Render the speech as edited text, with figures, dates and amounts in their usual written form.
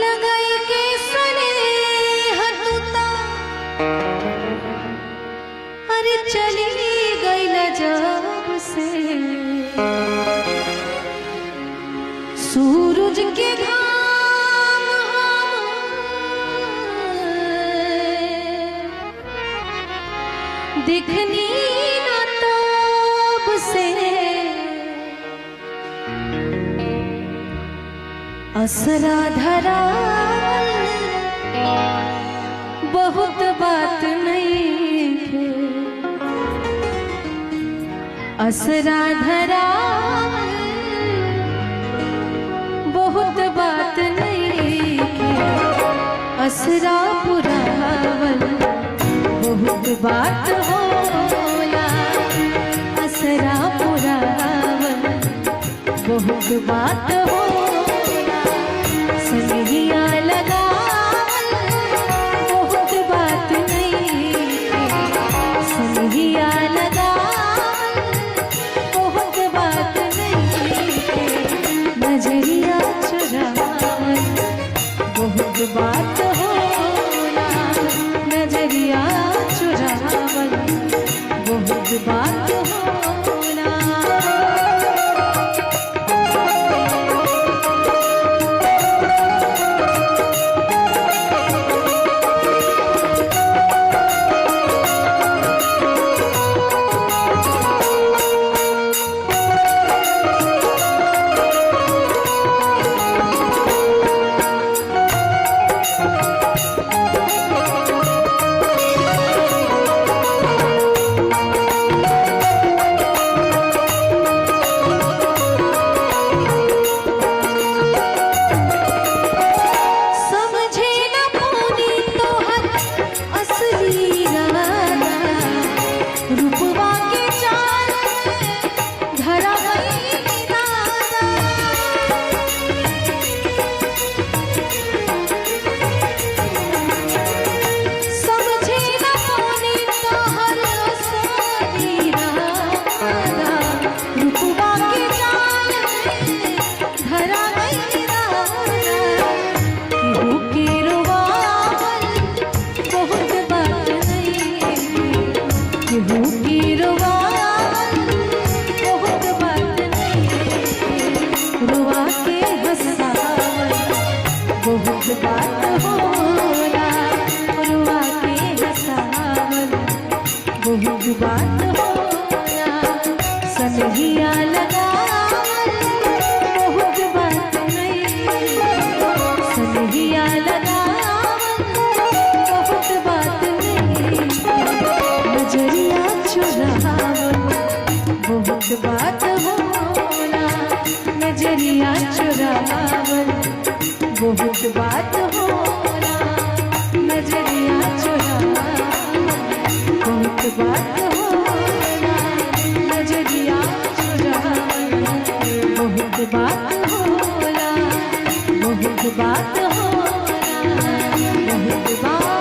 लगाई के स्नेह तुता अरे चली गई न जब से सूरज के घाम दिखनी न तब से असरा धरा बहुत बात नहीं थे असरा धरा बहुत बात नहीं थे असरा पुरावल बहुत बात होला असरा पुरावल बहुत बात होला सनहिया लगा बहुत बात नहीं सनहिया लगा बहुत बात नहीं नजरिया चुरावल बहुत बात होला नजरिया चुरावल बहुत बात होला बहुत बात होला रुआ के हसावल बहुत बात होला सनहिया लगावल बहुत बात नहीं सनहिया लगावल बहुत बात नहीं नजरिया चुरावल बहुत बात होला नजरिया चुरावल बहुत बात होला नजरिया चुरावल बहुत बात होला नजरिया चुरावल बहुत बात होला बहुत बात होला बहुत बात